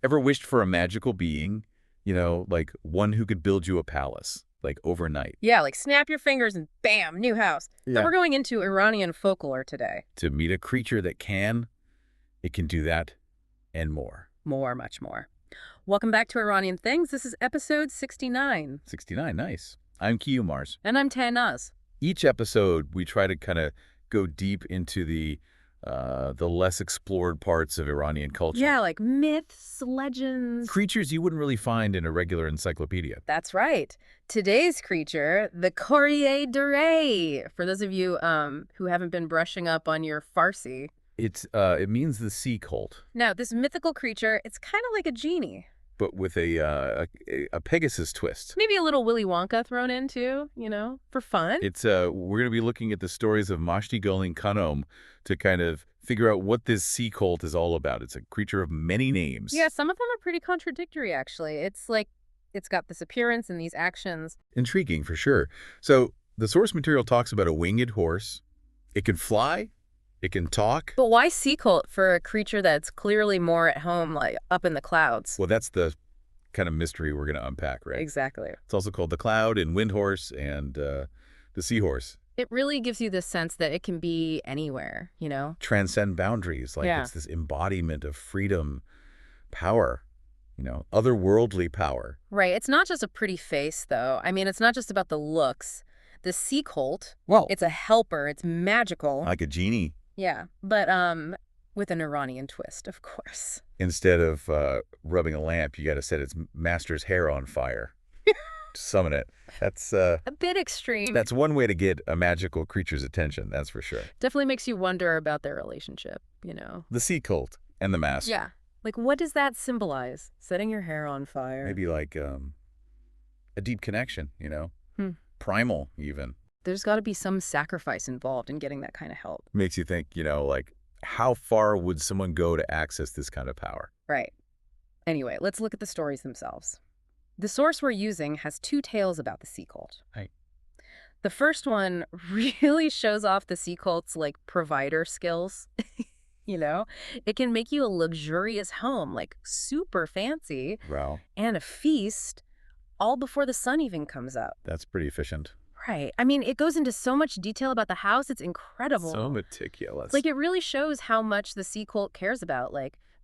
Ever wished for a magical being, like one who could build you a palace, like overnight? Yeah, like snap your fingers and bam, new house. But Yeah. we're going into Iranian folklore today. To meet a creature that it can do that and more. More, much more. Welcome back to Iranian Things. This is episode 69. 69, nice. I'm Kiyu Mars. And I'm Tanaz. Each episode, we try to kind of go deep into the less explored parts of Iranian culture. Yeah, like myths, legends. Creatures you wouldn't really find in a regular encyclopedia. That's right. Today's creature, the Korre-ye Daryāyī. For those of you who haven't been brushing up on your Farsi. It means the sea colt. Now, this mythical creature, it's kind of like a genie. But with a Pegasus twist. Maybe a little Willy Wonka thrown in too, for fun. We're going to be looking at the stories of Mashti Golin Kanom to kind of figure out what this sea colt is all about. It's a creature of many names. Yeah, some of them are pretty contradictory, actually. It's like it's got this appearance and these actions. Intriguing, for sure. So the source material talks about a winged horse. It can fly. It can talk. But why sea colt for a creature that's clearly more at home, like up in the clouds? Well, that's the kind of mystery we're going to unpack, right? Exactly. It's also called the cloud and wind horse and the seahorse. It really gives you this sense that it can be anywhere, Transcend boundaries. Like Yeah. It's this embodiment of freedom, power, otherworldly power. Right. It's not just a pretty face, though. I mean, it's not just about the looks. The sea colt, Well, it's a helper. It's magical. like a genie. Yeah, but with an Iranian twist, of course. Instead of rubbing a lamp, you got to set its master's hair on fire to summon it. That's A bit extreme. that's one way to get a magical creature's attention, that's for sure. Definitely makes you wonder about their relationship, The sea colt and the master. Yeah. Like, what does that symbolize? Setting your hair on fire. Maybe like a deep connection, Hmm. primal even. There's got to be some sacrifice involved in getting that kind of help. Makes you think, like how far would someone go to access this kind of power? Right. Anyway, let's look at the stories themselves. The source we're using has two tales about the sea colt. Right. The first one really shows off the sea colt's, provider skills. It can make you a luxurious home, super fancy, Wow, and a feast all before the sun even comes up. that's pretty efficient. Right. I mean, it goes into so much detail about the house. It's incredible. So meticulous. It really shows how much the sea colt cares about,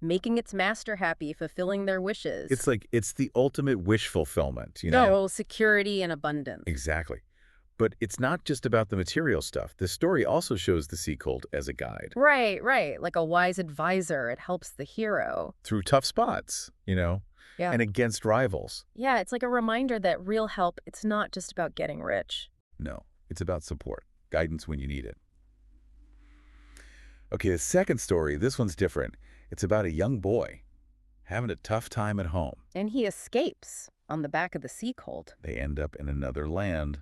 making its master happy, fulfilling their wishes. It's the ultimate wish fulfillment, No, security and abundance. Exactly. But it's not just about the material stuff. The story also shows the sea colt as a guide. Right. Like a wise advisor. It helps the hero. Through tough spots, Yeah. and against rivals. Yeah, it's like a reminder that real help, it's not just about getting rich. No, it's about support, guidance when you need it. Okay, the second story, this one's different. It's about a young boy having a tough time at home. And he escapes on the back of the sea colt. They end up in another land.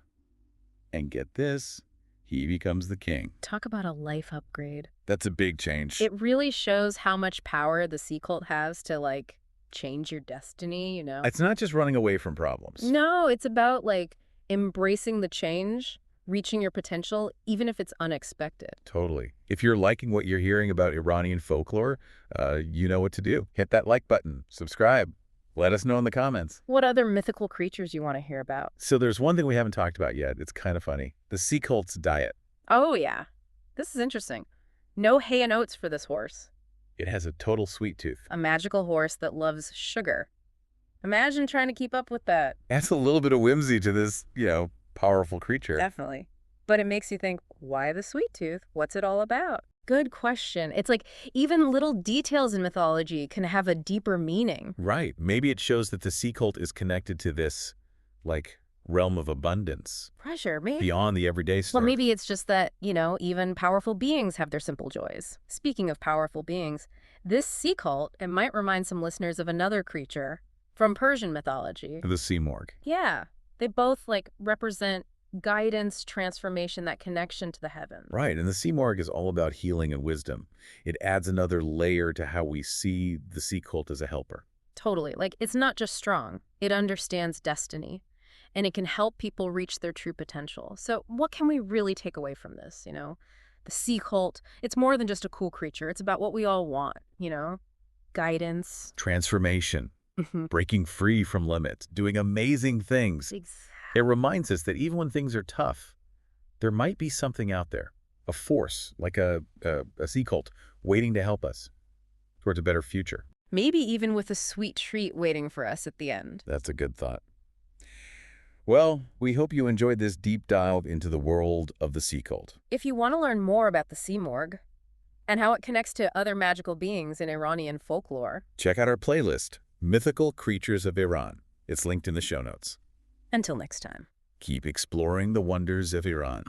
And get this, he becomes the king. Talk about a life upgrade. That's a big change. It really shows how much power the sea colt has to, change your destiny, It's not just running away from problems. No, it's about, embracing the change, reaching your potential, even if it's unexpected. Totally. If you're liking what you're hearing about Iranian folklore, you know what to do. Hit that like button, subscribe, let us know in the comments. What other mythical creatures you want to hear about? So there's one thing we haven't talked about yet. It's kind of funny. The sea colt's diet. Oh, yeah. This is interesting. No hay and oats for this horse. It has a total sweet tooth. A magical horse that loves sugar. Imagine trying to keep up with that. Adds a little bit of whimsy to this, powerful creature. Definitely. But it makes you think, why the sweet tooth? What's it all about? Good question. It's like even little details in mythology can have a deeper meaning. Right. Maybe it shows that the sea colt is connected to this, realm of abundance. Pressure, maybe. Beyond the everyday stuff. Well, maybe it's just that, even powerful beings have their simple joys. Speaking of powerful beings, this sea colt, it might remind some listeners of another creature from Persian mythology. The sea morgue. Yeah. They both, represent guidance, transformation, that connection to the heavens. Right, and the sea morgue is all about healing and wisdom. It adds another layer to how we see the sea colt as a helper. Totally. It's not just strong. It understands destiny. And it can help people reach their true potential. So what can we really take away from this, The sea colt, it's more than just a cool creature. It's about what we all want, guidance. Transformation, Mhm. breaking free from limits, doing amazing things. It reminds us that even when things are tough, there might be something out there, a force, like a sea cult, waiting to help us towards a better future. Maybe even with a sweet treat waiting for us at the end. That's a good thought. Well, we hope you enjoyed this deep dive into the world of the sea cult. If you want to learn more about the Sea Morgue and how it connects to other magical beings in Iranian folklore, Check out our playlist, Mythical Creatures of Iran. It's linked in the show notes. until next time. Keep exploring the wonders of Iran.